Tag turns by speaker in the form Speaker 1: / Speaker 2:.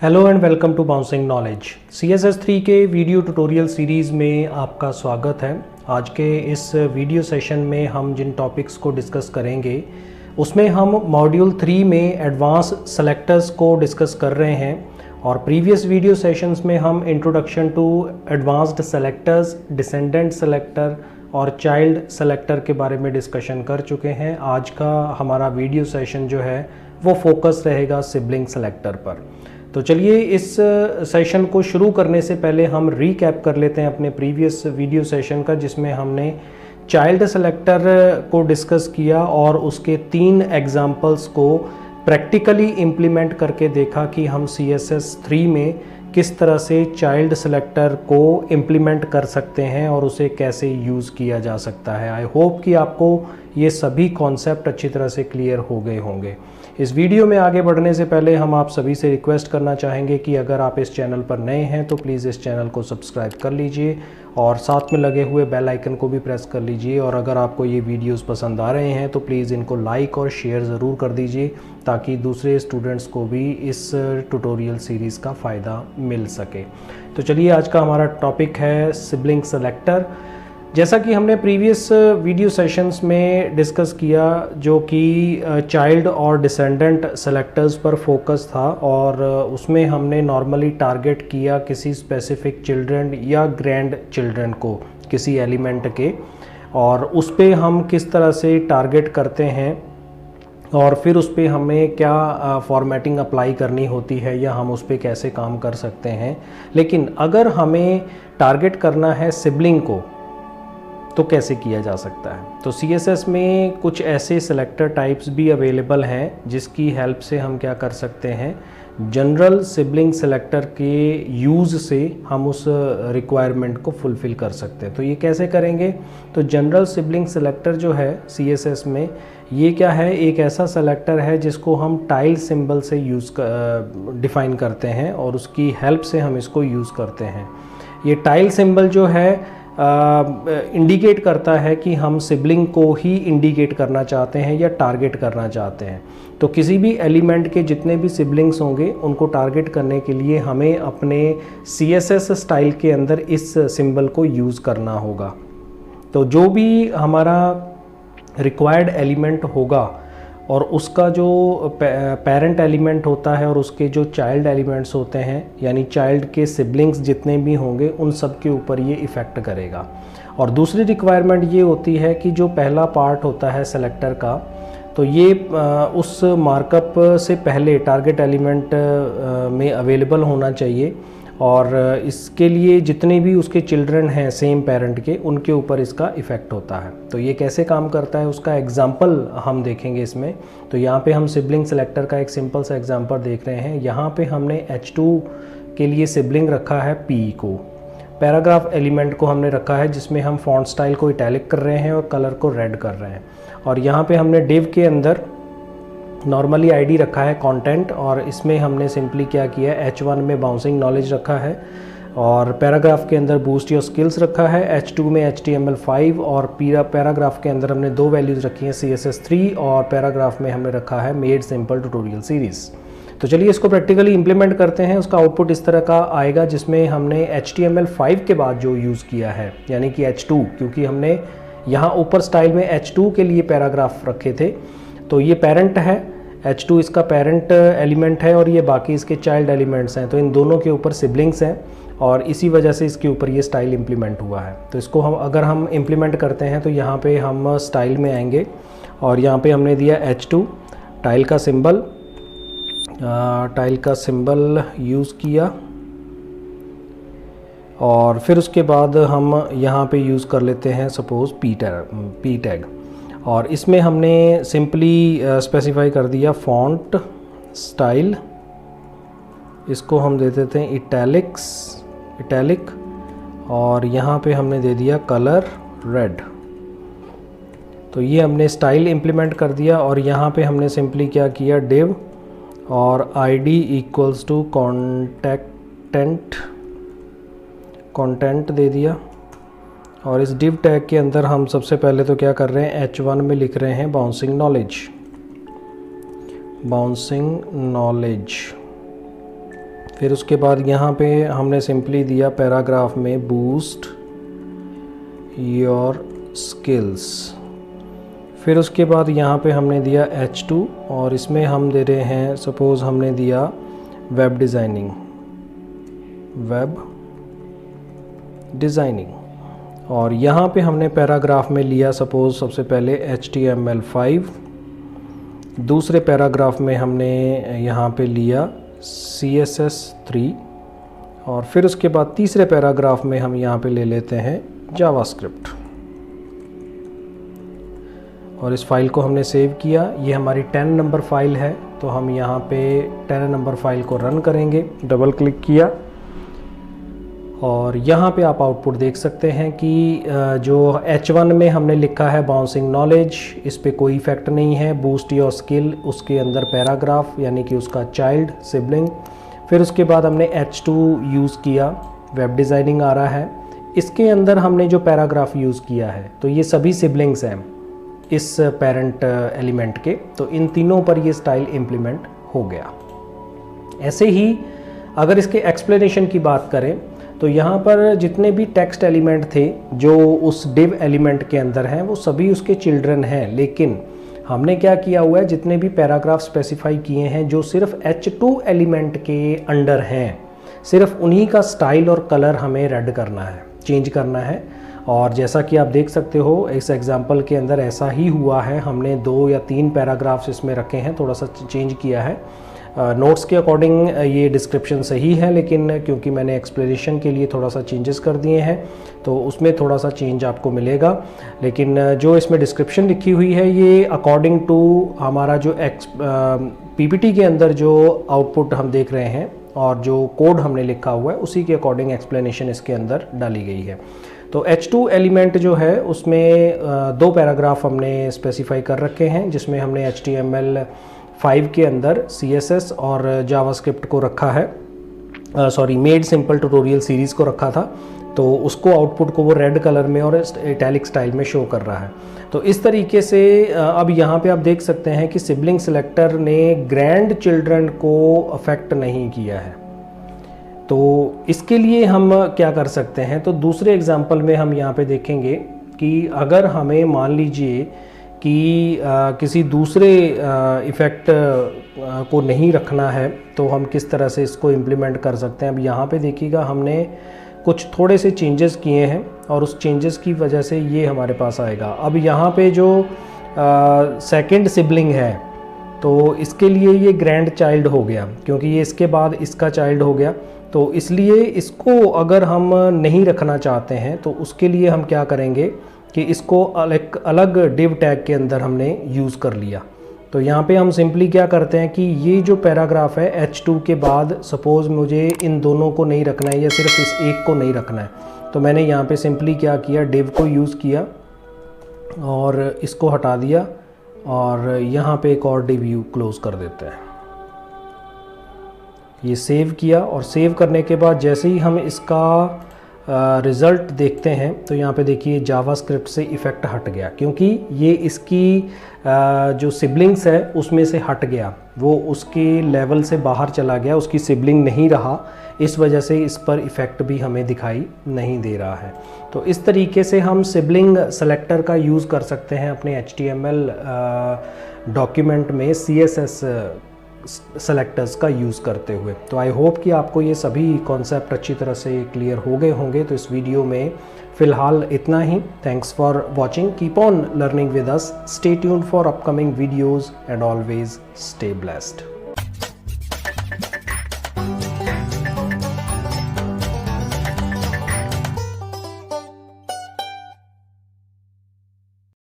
Speaker 1: Hello and welcome to bouncing knowledge. CSS3 के video tutorial series में आपका स्वागत है। आज के इस वीडियो सेशन में हम जिन टॉपिक्स को डिस्कस करेंगे उसमें हम मॉड्यूल 3 में एडवांस सेलेक्टर्स को डिस्कस कर रहे हैं और प्रीवियस वीडियो सेशंस में हम introduction to advanced selectors, descendant selector और चाइल्ड सेलेक्टर के बारे में डिस्कशन कर चुके हैं। आज का हमारा वीडियो सेशन जो है वो फोकस रहेगा सिबलिंग सेलेक्टर पर। तो चलिए इस सेशन को शुरू करने से पहले हम रीकैप कर लेते हैं अपने प्रीवियस वीडियो सेशन का, जिसमें हमने चाइल्ड सेलेक्टर को डिस्कस किया और उसके 3 एग्जाम्पल्स को प्रैक्टिकली इम्प्लीमेंट करके देखा कि हम CSS3 में किस तरह से चाइल्ड सेलेक्टर को इम्प्लीमेंट कर सकते हैं और उसे कैसे यूज़ किया जा सकता है। आई होप कि आपको ये सभी कॉन्सेप्ट अच्छी तरह से क्लियर हो गए होंगे। इस वीडियो में आगे बढ़ने से पहले हम आप सभी से रिक्वेस्ट करना चाहेंगे कि अगर आप इस चैनल पर नए हैं तो प्लीज़ इस चैनल को सब्सक्राइब कर लीजिए और साथ में लगे हुए बेल आइकन को भी प्रेस कर लीजिए। और अगर आपको ये वीडियोस पसंद आ रहे हैं तो प्लीज़ इनको लाइक और शेयर ज़रूर कर दीजिए ताकि दूसरे स्टूडेंट्स को भी इस ट्यूटोरियल सीरीज़ का फ़ायदा मिल सके। तो चलिए आज का हमारा टॉपिक है सिबलिंग सेलेक्टर। जैसा कि हमने प्रीवियस वीडियो सेशंस में डिस्कस किया जो कि चाइल्ड और डिसेंडेंट सेलेक्टर्स पर फोकस था और उसमें हमने नॉर्मली टारगेट किया किसी स्पेसिफिक चिल्ड्रन या ग्रैंड चिल्ड्रन को किसी एलिमेंट के, और उस पे हम किस तरह से टारगेट करते हैं और फिर उस पर हमें क्या फॉर्मेटिंग अप्लाई करनी होती है या हम उस पर कैसे काम कर सकते हैं। लेकिन अगर हमें टारगेट करना है सिबलिंग को तो कैसे किया जा सकता है। तो CSS में कुछ ऐसे सेलेक्टर टाइप्स भी अवेलेबल हैं जिसकी हेल्प से हम क्या कर सकते हैं, जनरल सिबलिंग सेलेक्टर के यूज़ से हम उस रिक्वायरमेंट को फुलफ़िल कर सकते हैं। तो ये कैसे करेंगे, तो जनरल सिबलिंग सेलेक्टर जो है CSS में ये क्या है, एक ऐसा सेलेक्टर है जिसको हम टाइल सिंबल से डिफ़ाइन करते हैं और उसकी हेल्प से हम इसको यूज़ करते हैं। ये टाइल सिंबल जो है इंडिकेट करता है कि हम सिबलिंग को ही इंडिकेट करना चाहते हैं या टारगेट करना चाहते हैं। तो किसी भी एलिमेंट के जितने भी सिबलिंग्स होंगे उनको टारगेट करने के लिए हमें अपने CSS स्टाइल के अंदर इस सिंबल को यूज़ करना होगा। तो जो भी हमारा रिक्वायर्ड एलिमेंट होगा और उसका जो पेरेंट एलिमेंट होता है और उसके जो चाइल्ड एलिमेंट्स होते हैं यानी चाइल्ड के सिबलिंग्स जितने भी होंगे उन सब के ऊपर ये इफ़ेक्ट करेगा। और दूसरी रिक्वायरमेंट ये होती है कि जो पहला पार्ट होता है सेलेक्टर का, तो ये उस मार्कअप से पहले टारगेट एलिमेंट में अवेलेबल होना चाहिए और इसके लिए जितने भी उसके चिल्ड्रन हैं सेम पेरेंट के उनके ऊपर इसका इफ़ेक्ट होता है। तो ये कैसे काम करता है उसका एग्जांपल हम देखेंगे इसमें। तो यहाँ पे हम सिबलिंग सेलेक्टर का एक सिंपल सा एग्जांपल देख रहे हैं। यहाँ पे हमने H2 के लिए सिबलिंग रखा है P को, पैराग्राफ एलिमेंट को हमने रखा है जिसमें हम फॉन्ट स्टाइल को इटैलिक कर रहे हैं और कलर को रेड कर रहे हैं। और यहाँ पे हमने डिव के अंदर नॉर्मली ID रखा है कंटेंट और इसमें हमने सिंपली क्या किया है, H1 में बाउंसिंग नॉलेज रखा है और पैराग्राफ के अंदर बूस्ट योर स्किल्स रखा है, H2 में HTML5 और पैराग्राफ के अंदर हमने 2 वैल्यूज़ रखी हैं CSS3 और पैराग्राफ में हमने रखा है मेड सिंपल ट्यूटोरियल सीरीज़। तो चलिए इसको प्रैक्टिकली इंप्लीमेंट करते हैं। उसका आउटपुट इस तरह का आएगा जिसमें हमने HTML5 के बाद जो यूज़ किया है यानी कि H2, क्योंकि हमने यहाँ ऊपर स्टाइल में H2 के लिए पैराग्राफ रखे थे। तो ये पेरेंट है, H2 इसका पेरेंट एलिमेंट है और ये बाकी इसके चाइल्ड एलिमेंट्स हैं। तो इन दोनों के ऊपर सिबलिंग्स हैं और इसी वजह से इसके ऊपर ये स्टाइल इम्प्लीमेंट हुआ है। तो इसको अगर हम इम्प्लीमेंट करते हैं तो यहाँ पे हम स्टाइल में आएंगे और यहाँ पे हमने दिया H2, टाइल का सिंबल यूज़ किया और फिर उसके बाद हम यहाँ पे यूज़ कर लेते हैं सपोज़ P टैग और इसमें हमने सिंपली स्पेसिफाई कर दिया फॉन्ट स्टाइल, इसको हम दे देते हैं इटैलिक और यहाँ पे हमने दे दिया कलर रेड। तो ये हमने स्टाइल इम्प्लीमेंट कर दिया और यहाँ पे हमने सिंपली क्या किया, डिव और ID इक्वल्स टू कंटेंट दे दिया और इस डिव टैग के अंदर हम सबसे पहले तो क्या कर रहे हैं, H1 में लिख रहे हैं बाउंसिंग नॉलेज। फिर उसके बाद यहाँ पे हमने सिंपली दिया पैराग्राफ में बूस्ट योर स्किल्स। फिर उसके बाद यहाँ पे हमने दिया H2 और इसमें हम दे रहे हैं, सपोज़ हमने दिया वेब डिज़ाइनिंग और यहाँ पे हमने पैराग्राफ में लिया सपोज़ सबसे पहले HTML5, दूसरे पैराग्राफ में हमने यहाँ पे लिया CSS3 और फिर उसके बाद तीसरे पैराग्राफ में हम यहाँ पे ले लेते हैं जावास्क्रिप्ट और इस फाइल को हमने सेव किया। ये हमारी 10 नंबर फाइल है, तो हम यहाँ पे 10 नंबर फाइल को रन करेंगे। डबल क्लिक किया और यहाँ पे आप आउटपुट देख सकते हैं कि जो H1 में हमने लिखा है बाउंसिंग नॉलेज, इस पे कोई इफेक्ट नहीं है। बूस्ट योर स्किल, उसके अंदर पैराग्राफ यानी कि उसका चाइल्ड सिबलिंग। फिर उसके बाद हमने H2 यूज़ किया, वेब डिज़ाइनिंग आ रहा है। इसके अंदर हमने जो पैराग्राफ यूज़ किया है, तो ये सभी सिबलिंग्स हैं इस पेरेंट एलिमेंट के, तो इन तीनों पर ये स्टाइल इम्प्लीमेंट हो गया। ऐसे ही अगर इसके एक्सप्लेनेशन की बात करें तो यहाँ पर जितने भी टेक्स्ट एलिमेंट थे जो उस डिव एलिमेंट के अंदर हैं वो सभी उसके चिल्ड्रन हैं, लेकिन हमने क्या किया हुआ है, जितने भी पैराग्राफ स्पेसिफाई किए हैं जो सिर्फ H2 एलिमेंट के अंडर हैं, सिर्फ उन्हीं का स्टाइल और कलर हमें रेड करना है, चेंज करना है। और जैसा कि आप देख सकते हो इस एग्जांपल के अंदर ऐसा ही हुआ है। हमने 2 या 3 पैराग्राफ्स इसमें रखे हैं, थोड़ा सा चेंज किया है। नोट्स के अकॉर्डिंग ये डिस्क्रिप्शन सही है, लेकिन क्योंकि मैंने एक्सप्लेनेशन के लिए थोड़ा सा चेंजेस कर दिए हैं तो उसमें थोड़ा सा चेंज आपको मिलेगा। लेकिन जो इसमें डिस्क्रिप्शन लिखी हुई है ये अकॉर्डिंग टू हमारा जो PPT के अंदर जो आउटपुट हम देख रहे हैं और जो कोड हमने लिखा हुआ है उसी के अकॉर्डिंग एक्सप्लेनेशन इसके अंदर डाली गई है। तो H2 एलिमेंट जो है उसमें 2 पैराग्राफ हमने स्पेसिफाई कर रखे हैं, जिसमें हमने HTML5 के अंदर CSS और जावास्क्रिप्ट को रखा है, मेड सिंपल ट्यूटोरियल सीरीज़ को रखा था, तो उसको आउटपुट को वो रेड कलर में और इटैलिक स्टाइल में शो कर रहा है। तो इस तरीके से अब यहाँ पे आप देख सकते हैं कि सिबलिंग सेलेक्टर ने ग्रैंड चिल्ड्रन को अफेक्ट नहीं किया है। तो इसके लिए हम क्या कर सकते हैं, तो दूसरे एग्जांपल में हम यहाँ पे देखेंगे कि अगर हमें मान लीजिए कि किसी दूसरे इफ़ेक्ट को नहीं रखना है तो हम किस तरह से इसको इम्प्लीमेंट कर सकते हैं। अब यहाँ पे देखिएगा हमने कुछ थोड़े से चेंजेस किए हैं और उस चेंजेस की वजह से ये हमारे पास आएगा। अब यहाँ पे जो सेकंड सिबलिंग है तो इसके लिए ये ग्रैंड चाइल्ड हो गया, क्योंकि ये इसके बाद इसका चाइल्ड हो गया। तो इसलिए इसको अगर हम नहीं रखना चाहते हैं तो उसके लिए हम क्या करेंगे कि इसको अलग डिव टैग के अंदर हमने यूज़ कर लिया। तो यहाँ पे हम सिंपली क्या करते हैं कि ये जो पैराग्राफ है H2 के बाद सपोज़ मुझे इन दोनों को नहीं रखना है या सिर्फ इस एक को नहीं रखना है, तो मैंने यहाँ पे सिंपली क्या किया, डिव को यूज़ किया और इसको हटा दिया और यहाँ पे एक और डिव क्लोज़ कर देते हैं। ये सेव किया और सेव करने के बाद जैसे ही हम इसका रिज़ल्ट देखते हैं तो यहाँ पे देखिए जावास्क्रिप्ट से इफ़ेक्ट हट गया, क्योंकि ये इसकी जो सिबलिंग्स है उसमें से हट गया, वो उसके लेवल से बाहर चला गया, उसकी सिबलिंग नहीं रहा, इस वजह से इस पर इफ़ेक्ट भी हमें दिखाई नहीं दे रहा है। तो इस तरीके से हम सिबलिंग सेलेक्टर का यूज़ कर सकते हैं अपने HTML डॉक्यूमेंट में CSS सेलेक्टर्स का यूज़ करते हुए। तो आई होप कि आपको ये सभी कॉन्सेप्ट अच्छी तरह से क्लियर हो गए होंगे। तो इस वीडियो में फ़िलहाल इतना ही। Thanks for watching, keep on learning with us, stay tuned for upcoming videos and always stay blessed.